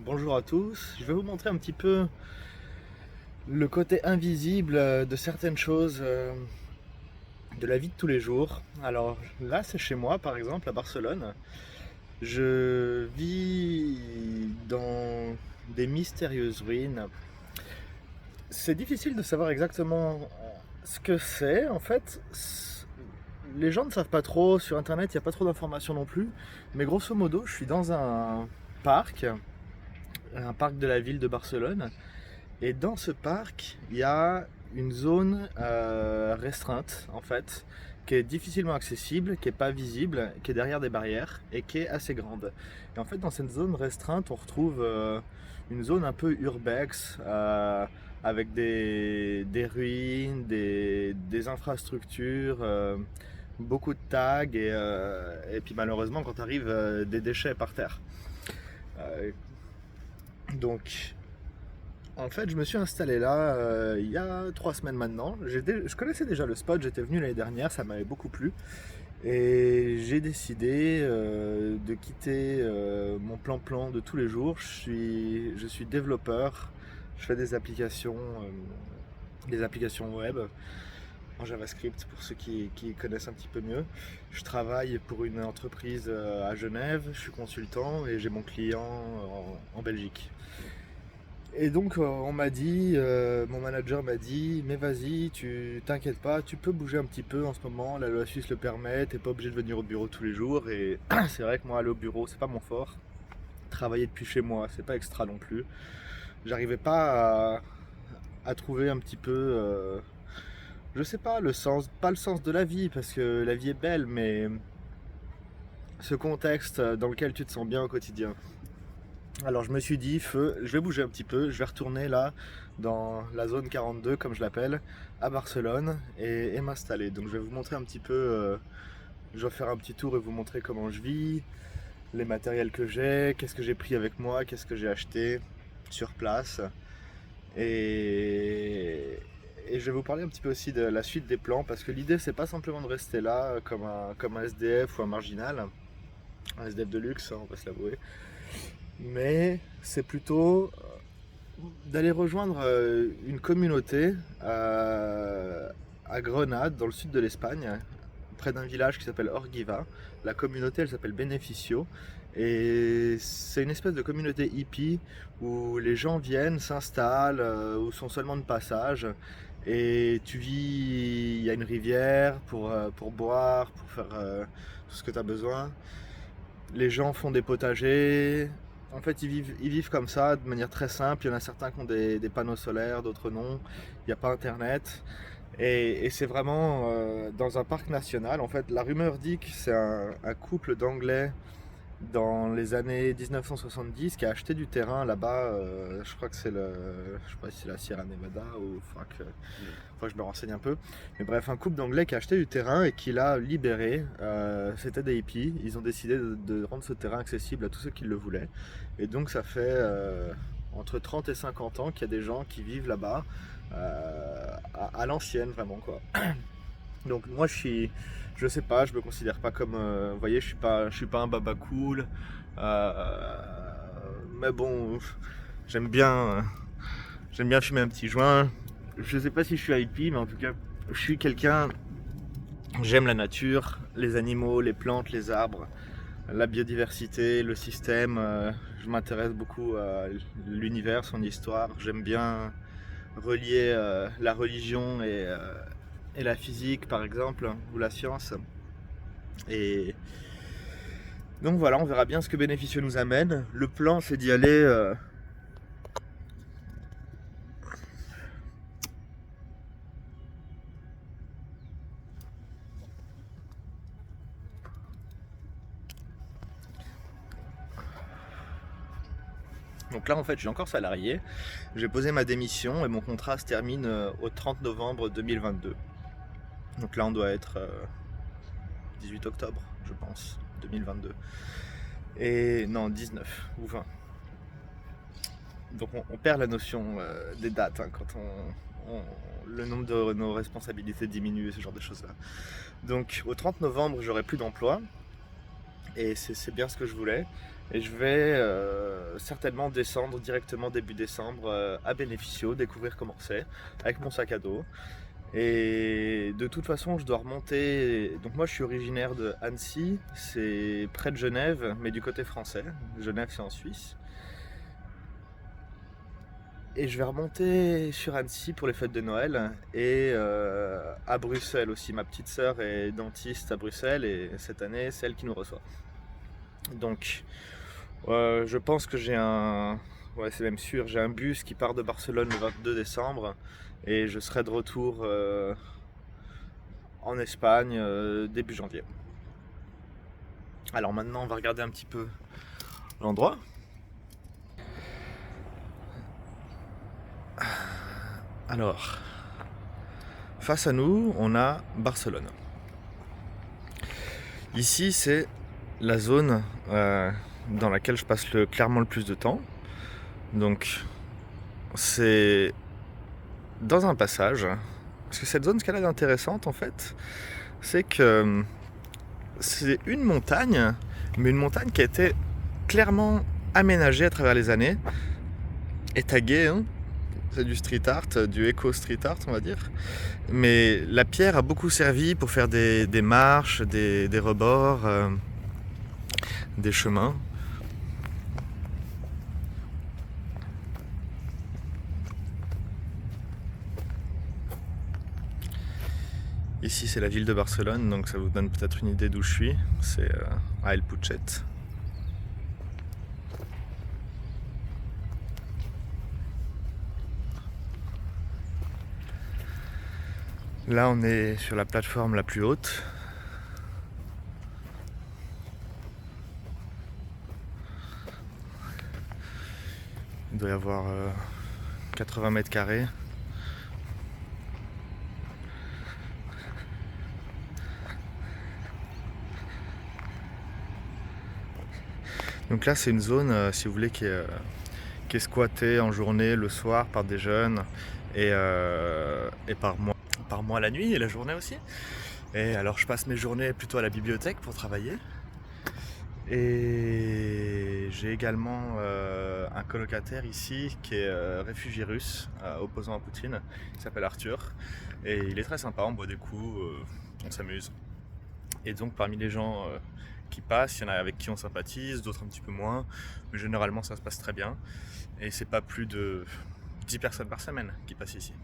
Bonjour à tous, je vais vous montrer un petit peu le côté invisible de certaines choses de la vie de tous les jours. Alors là, c'est chez moi, par exemple, à Barcelone. Je vis dans des mystérieuses ruines. C'est difficile de savoir exactement ce que c'est. En fait, les gens ne savent pas trop. Sur Internet, il n'y a pas trop d'informations non plus. Mais grosso modo, je suis dans parc, un parc de la ville de Barcelone. Et dans ce parc, il y a une zone restreinte, en fait, qui est difficilement accessible, qui n'est pas visible, qui est derrière des barrières et qui est assez grande. Et en fait, dans cette zone restreinte, on retrouve une zone un peu urbex, avec des ruines, des infrastructures, beaucoup de tags et puis malheureusement, quand arrive des déchets par terre. Euh, donc, En fait, je me suis installé là il y a 3 semaines maintenant. Je connaissais déjà le spot, j'étais venu l'année dernière, ça m'avait beaucoup plu. Et j'ai décidé de quitter mon plan-plan de tous les jours. Je suis développeur, je fais des applications web en JavaScript pour ceux qui connaissent un petit peu mieux. Je travaille pour une entreprise à Genève, je suis consultant et j'ai mon client en Belgique. Et donc on m'a dit, mon manager m'a dit, mais vas-y, tu t'inquiètes pas, tu peux bouger un petit peu en ce moment, la loi suisse le permet, t'es pas obligé de venir au bureau tous les jours. Et c'est vrai que moi aller au bureau c'est pas mon fort. Travailler depuis chez moi c'est pas extra non plus. J'arrivais pas à trouver un petit peu, je sais pas, pas le sens de la vie, parce que la vie est belle, mais ce contexte dans lequel tu te sens bien au quotidien. Alors je me suis dit, feu, je vais bouger un petit peu, je vais retourner là dans la zone 42 comme je l'appelle, à Barcelone et m'installer. Donc je vais vous montrer un petit peu, je vais faire un petit tour et vous montrer comment je vis, les matériels que j'ai, qu'est-ce que j'ai pris avec moi, qu'est-ce que j'ai acheté sur place. Et, et je vais vous parler un petit peu aussi de la suite des plans, parce que l'idée c'est pas simplement de rester là comme un SDF ou un marginal, un SDF de luxe, hein, on va se l'avouer, mais c'est plutôt d'aller rejoindre une communauté à Grenade, dans le sud de l'Espagne, près d'un village qui s'appelle Orgiva. La communauté, elle s'appelle Beneficio. Et c'est une espèce de communauté hippie où les gens viennent, s'installent, ou sont seulement de passage. Et tu vis, il y a une rivière pour boire, pour faire tout ce que tu as besoin. Les gens font des potagers. En fait, ils vivent comme ça, de manière très simple. Il y en a certains qui ont des panneaux solaires, d'autres non. Il n'y a pas internet. Et c'est vraiment dans un parc national. En fait, la rumeur dit que c'est un couple d'Anglais dans les années 1970 qui a acheté du terrain là-bas. Je crois que je sais pas si c'est la Sierra Nevada ou faudra que je me renseigne un peu. Mais bref, un couple d'Anglais qui a acheté du terrain et qui l'a libéré. C'était des hippies. Ils ont décidé de rendre ce terrain accessible à tous ceux qui le voulaient. Et donc ça fait entre 30 et 50 ans qu'il y a des gens qui vivent là-bas à l'ancienne vraiment quoi. Donc moi je sais pas, je me considère pas comme, vous voyez, je suis pas un baba cool, mais bon, j'aime bien, euh, j'aime bien fumer un petit joint. Je sais pas si je suis hippie, mais en tout cas, je suis quelqu'un, j'aime la nature, les animaux, les plantes, les arbres, la biodiversité, le système. Je m'intéresse beaucoup à l'univers, son histoire. J'aime bien relier la religion et la physique par exemple, ou la science. Et donc voilà, on verra bien ce que Bénéficieux nous amène. Le plan c'est d'y aller. Donc là en fait je suis encore salarié. J'ai posé ma démission et mon contrat se termine au 30 novembre 2022. Donc là on doit être 18 octobre je pense, 2022. Et non, 19 ou 20. Donc on perd la notion des dates hein, quand le nombre de nos responsabilités diminue, ce genre de choses là. Donc au 30 novembre j'aurai plus d'emploi et c'est bien ce que je voulais. Et je vais certainement descendre directement début décembre à Benefício, découvrir comment c'est, avec mon sac à dos. Et de toute façon, je dois remonter. Donc, moi, je suis originaire de Annecy, c'est près de Genève, mais du côté français. Genève, c'est en Suisse. Et je vais remonter sur Annecy pour les fêtes de Noël et à Bruxelles aussi. Ma petite sœur est dentiste à Bruxelles et cette année, c'est elle qui nous reçoit. Donc, je pense que j'ai un. Ouais, c'est même sûr, j'ai un bus qui part de Barcelone le 22 décembre et je serai de retour en Espagne début janvier. Alors maintenant, on va regarder un petit peu l'endroit. Alors, face à nous, on a Barcelone. Ici, c'est la zone dans laquelle je passe clairement le plus de temps. Donc, c'est dans un passage. Parce que cette zone, ce qu'elle a d'intéressante, en fait, c'est que c'est une montagne, mais une montagne qui a été clairement aménagée à travers les années et taguée, hein. C'est du street art, du éco street art, on va dire. Mais la pierre a beaucoup servi pour faire des marches, des rebords, des chemins. Ici, c'est la ville de Barcelone, donc ça vous donne peut-être une idée d'où je suis. C'est à El Puchet. Là, on est sur la plateforme la plus haute. Il doit y avoir 80 mètres carrés. Donc là, c'est une zone, si vous voulez, qui est squattée en journée, le soir, par des jeunes et par moi la nuit et la journée aussi. Et alors, je passe mes journées plutôt à la bibliothèque pour travailler. Et j'ai également un colocataire ici qui est réfugié russe, opposant à Poutine. Il s'appelle Arthur. Et il est très sympa, on boit des coups, on s'amuse. Et donc parmi les gens qui passent, il y en a avec qui on sympathise, d'autres un petit peu moins. Mais généralement ça se passe très bien. Et c'est pas plus de 10 personnes par semaine qui passent ici.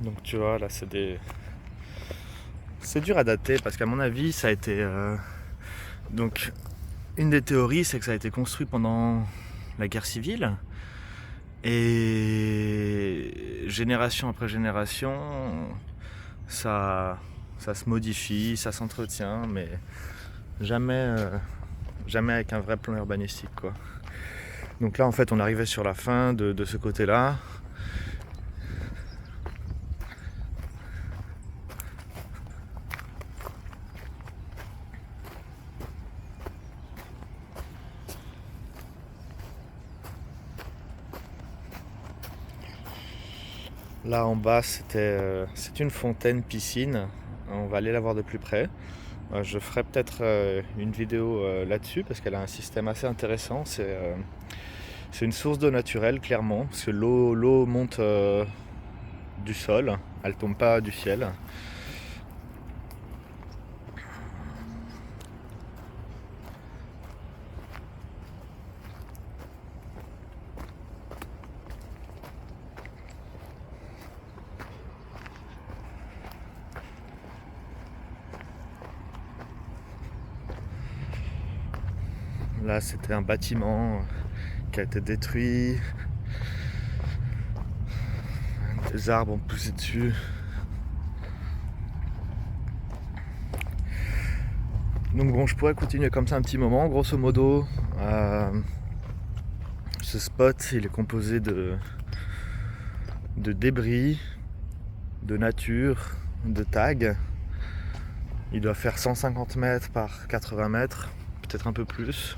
Donc tu vois, là c'est dur à dater parce qu'à mon avis ça a été... Donc une des théories c'est que ça a été construit pendant la guerre civile. Et génération après génération, ça se modifie, ça s'entretient, mais jamais avec un vrai plan urbanistique, quoi. Donc là en fait on arrivait sur la fin de ce côté-là. Là en bas c'est une fontaine piscine, on va aller la voir de plus près. Je ferai peut-être une vidéo là-dessus parce qu'elle a un système assez intéressant. C'est une source d'eau naturelle clairement, parce que l'eau monte du sol, elle tombe pas du ciel. Là c'était un bâtiment qui a été détruit, des arbres ont poussé dessus. Donc bon, je pourrais continuer comme ça un petit moment. Grosso modo, ce spot il est composé de débris, de nature, de tags. Il doit faire 150 mètres par 80 mètres, peut-être un peu plus.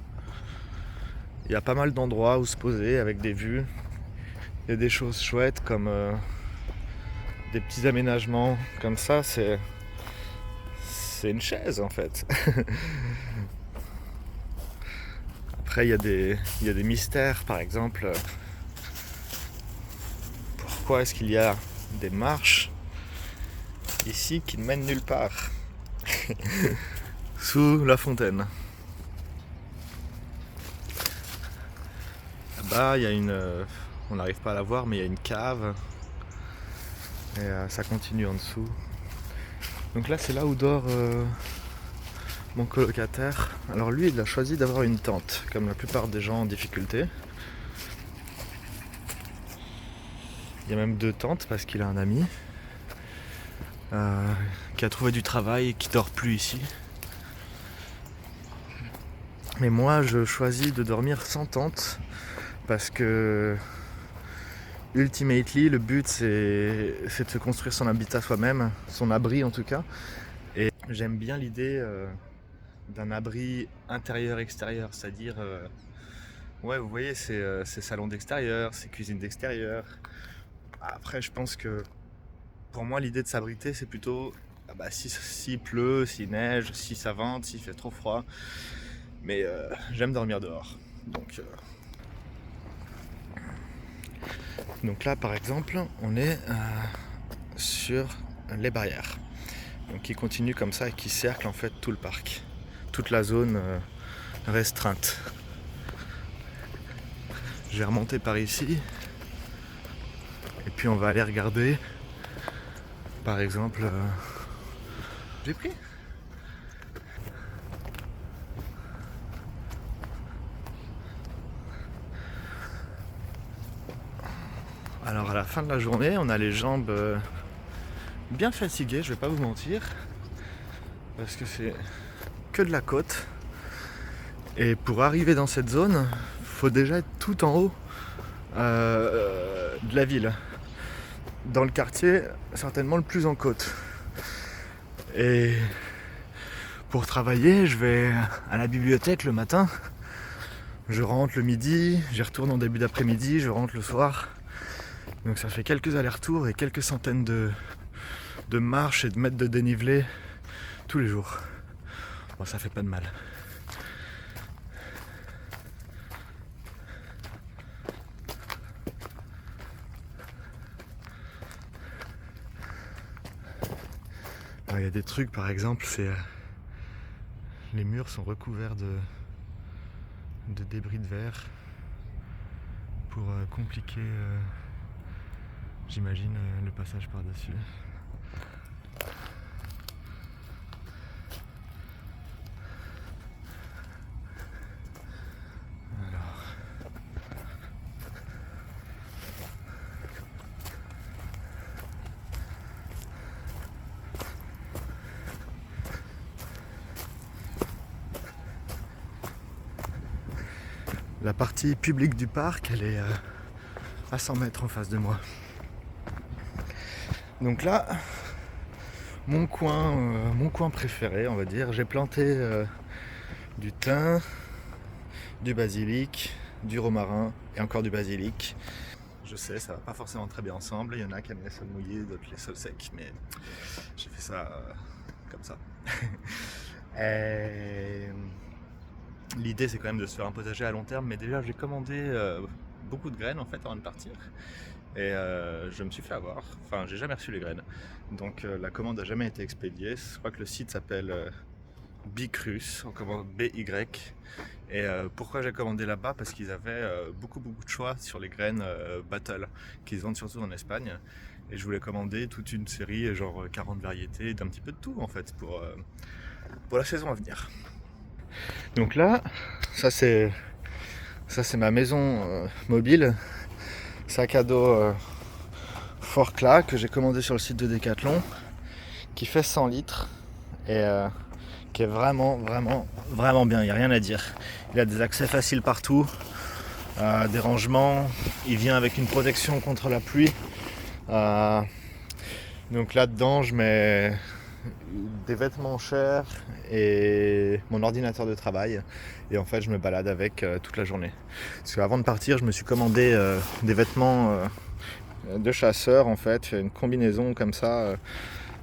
Il y a pas mal d'endroits où se poser avec des vues. Il y a des choses chouettes comme des petits aménagements comme ça. C'est une chaise en fait. Après il y a des mystères, par exemple, pourquoi est-ce qu'il y a des marches ici qui ne mènent nulle part sous la fontaine. Là-bas il y a on n'arrive pas à la voir, mais il y a une cave et ça continue en dessous. Donc là c'est là où dort mon colocataire. Alors lui il a choisi d'avoir une tente, comme la plupart des gens en difficulté. Il y a même 2 tentes parce qu'il a un ami qui a trouvé du travail et qui dort plus ici. Mais moi je choisis de dormir sans tente parce que ultimately le but c'est de se construire son habitat soi-même, son abri en tout cas. Et j'aime bien l'idée d'un abri intérieur-extérieur, c'est-à-dire ouais vous voyez c'est salon d'extérieur, c'est cuisine d'extérieur. Après je pense que pour moi l'idée de s'abriter c'est plutôt s'il pleut, s'il neige, si ça vente, s'il fait trop froid. Mais j'aime dormir dehors. Donc là par exemple on est sur les barrières. Donc qui continuent comme ça et qui cerclent en fait tout le parc. Toute la zone restreinte. Je vais remonter par ici. Et puis on va aller regarder. Par exemple. J'ai pris. Alors à la fin de la journée, on a les jambes bien fatiguées, je vais pas vous mentir. Parce que c'est que de la côte. Et pour arriver dans cette zone, il faut déjà être tout en haut de la ville. Dans le quartier, certainement le plus en côte. Et pour travailler, je vais à la bibliothèque le matin. Je rentre le midi, j'y retourne en début d'après-midi, je rentre le soir. Donc ça fait quelques allers-retours et quelques centaines de marches et de mètres de dénivelé tous les jours. Bon, ça fait pas de mal. Il y a des trucs par exemple, c'est les murs sont recouverts de débris de verre pour compliquer j'imagine le passage par-dessus. La partie publique du parc, elle est à 100 mètres en face de moi. Donc là, mon coin préféré, on va dire, j'ai planté du thym, du basilic, du romarin et encore du basilic. Je sais, ça va pas forcément très bien ensemble. Il y en a qui aiment les sols mouillés, d'autres les sols secs, mais j'ai fait ça comme ça. Et l'idée c'est quand même de se faire un potager à long terme, mais déjà j'ai commandé beaucoup de graines en fait avant de partir. Et je me suis fait avoir, enfin j'ai jamais reçu les graines. Donc la commande n'a jamais été expédiée. Je crois que le site s'appelle Bicrus, on commande BY. Et pourquoi j'ai commandé là-bas? Parce qu'ils avaient beaucoup de choix sur les graines Battle, qu'ils vendent surtout en Espagne. Et je voulais commander toute une série, genre 40 variétés, d'un petit peu de tout en fait, pour la saison à venir. Donc là, ça c'est ma maison mobile, sac à dos Forclaz que j'ai commandé sur le site de Decathlon, qui fait 100 litres et qui est vraiment bien, il n'y a rien à dire. Il a des accès faciles partout, des rangements, il vient avec une protection contre la pluie. Donc là-dedans je mets des vêtements chers et mon ordinateur de travail, et en fait je me balade avec toute la journée. Parce qu'avant de partir je me suis commandé des vêtements de chasseur, en fait une combinaison comme ça,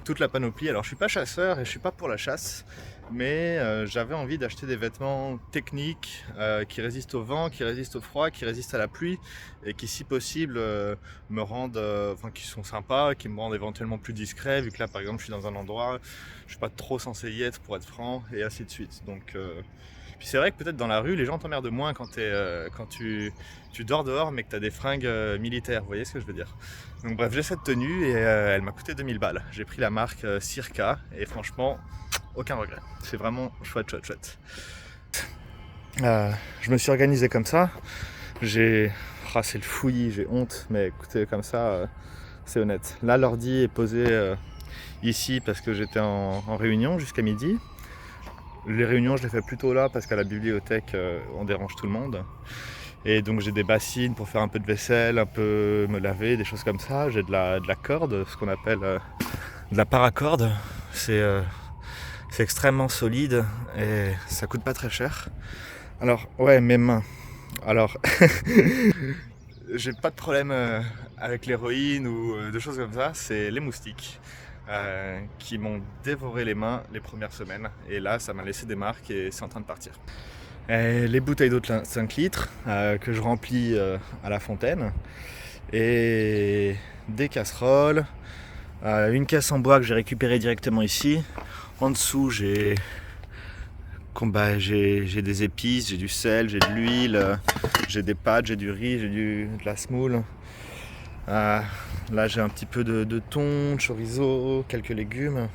toute la panoplie. Alors je suis pas chasseur et je suis pas pour la chasse, mais j'avais envie d'acheter des vêtements techniques qui résistent au vent, qui résistent au froid, qui résistent à la pluie et qui si possible me rendent, enfin qui sont sympas, qui me rendent éventuellement plus discret vu que là par exemple je suis dans un endroit, je suis pas trop censé y être pour être franc et ainsi de suite. Donc puis c'est vrai que peut-être dans la rue les gens t'emmerdent moins quand tu dors dehors mais que tu as des fringues militaires, vous voyez ce que je veux dire. Donc bref, j'ai cette tenue et elle m'a coûté 2000 balles. J'ai pris la marque Circa et franchement aucun regret. C'est vraiment chouette, chouette, chouette. Je me suis organisé comme ça. C'est le fouillis, j'ai honte, mais écoutez, comme ça, c'est honnête. Là, l'ordi est posé ici parce que j'étais en réunion jusqu'à midi. Les réunions, je les fais plutôt là parce qu'à la bibliothèque, on dérange tout le monde. Et donc j'ai des bassines pour faire un peu de vaisselle, un peu me laver, des choses comme ça. J'ai de la corde, ce qu'on appelle de la paracorde. C'est extrêmement solide et ça coûte pas très cher. Alors, ouais, mes mains. Alors, j'ai pas de problème avec l'héroïne ou de choses comme ça, c'est les moustiques qui m'ont dévoré les mains les premières semaines. Et là, ça m'a laissé des marques et c'est en train de partir. Et les bouteilles d'eau de 5 litres que je remplis à la fontaine. Et des casseroles. Une caisse en bois que j'ai récupérée directement ici. En dessous, j'ai des épices, j'ai du sel, j'ai de l'huile, j'ai des pâtes, j'ai du riz, j'ai de la semoule. Là, j'ai un petit peu de thon, de chorizo, quelques légumes.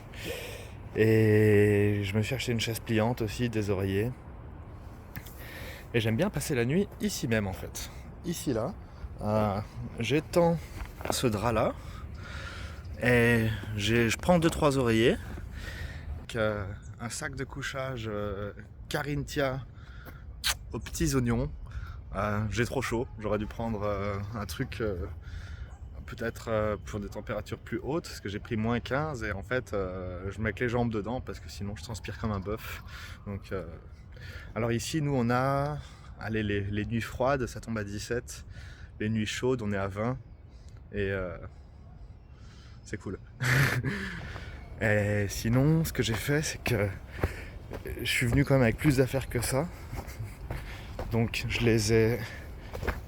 Et je me suis acheté une chaise pliante aussi, des oreillers. Et j'aime bien passer la nuit ici même en fait. Ici là, j'étends ce drap là. Et je prends 2-3 oreillers. Un sac de couchage Carinthia aux petits oignons. J'ai trop chaud, j'aurais dû prendre un truc peut-être pour des températures plus hautes parce que j'ai pris moins 15 et en fait je mets que les jambes dedans parce que sinon je transpire comme un bœuf. Donc, alors ici nous on a les nuits froides ça tombe à 17, les nuits chaudes on est à 20 et c'est cool. Et sinon ce que j'ai fait c'est que je suis venu quand même avec plus d'affaires que ça. Donc je les ai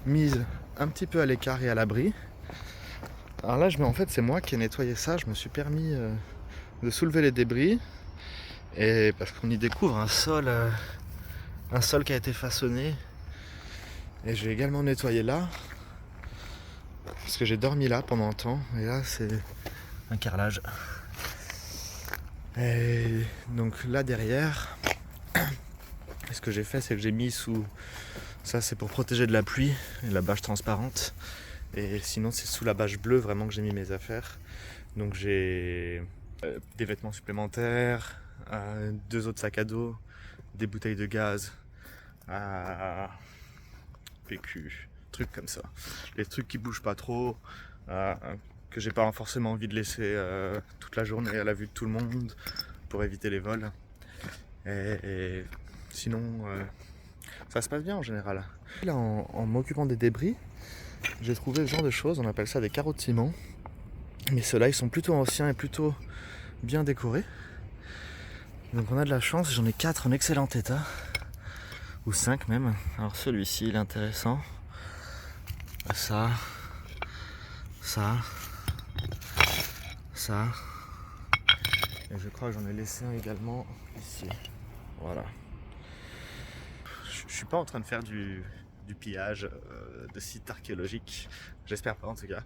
mises un petit peu à l'écart et à l'abri. Alors là, en fait, c'est moi qui ai nettoyé ça. Je me suis permis de soulever les débris. Et parce qu'on y découvre un sol qui a été façonné. Et j'ai également nettoyé là. Parce que j'ai dormi là pendant un temps. Et là, c'est un carrelage. Et donc là, derrière, ce que j'ai fait, c'est que j'ai mis sous... Ça, c'est pour protéger de la pluie. Et la bâche transparente. Et sinon, c'est sous la bâche bleue vraiment que j'ai mis mes affaires. Donc j'ai des vêtements supplémentaires, 2 autres sacs à dos, des bouteilles de gaz, PQ, trucs comme ça. Les trucs qui bougent pas trop, que j'ai pas forcément envie de laisser toute la journée à la vue de tout le monde pour éviter les vols. Et sinon, ça se passe bien en général. Là, en m'occupant des débris, j'ai trouvé ce genre de choses, on appelle ça des carreaux de ciment. Mais ceux-là, ils sont plutôt anciens et plutôt bien décorés. Donc on a de la chance, j'en ai 4 en excellent état. Ou 5 même. Alors celui-ci, il est intéressant. Ça. Et je crois que j'en ai laissé un également ici. Voilà. Je suis pas en train de faire du pillage de sites archéologiques, j'espère pas en tout cas,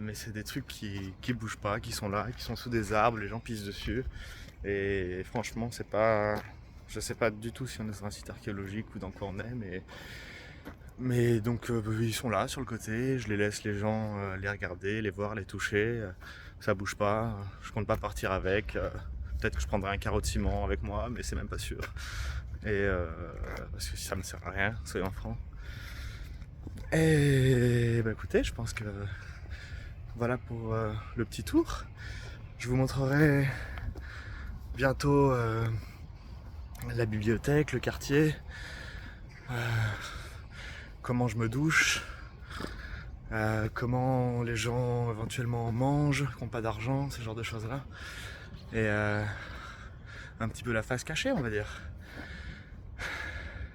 mais c'est des trucs qui bougent pas, qui sont là, qui sont sous des arbres, les gens pissent dessus et franchement c'est pas, je sais pas du tout si on est sur un site archéologique ou dans quoi on est, mais donc ils sont là sur le côté, je les laisse les gens les regarder, les voir, les toucher, ça bouge pas, je compte pas partir avec, peut-être que je prendrai un carreau de ciment avec moi mais c'est même pas sûr. Et parce que ça me sert à rien, soyons francs. Et bah écoutez, je pense que voilà pour le petit tour. Je vous montrerai bientôt la bibliothèque, le quartier, comment je me douche, comment les gens éventuellement mangent, qui n'ont pas d'argent, ce genre de choses là. Et un petit peu la face cachée, on va dire.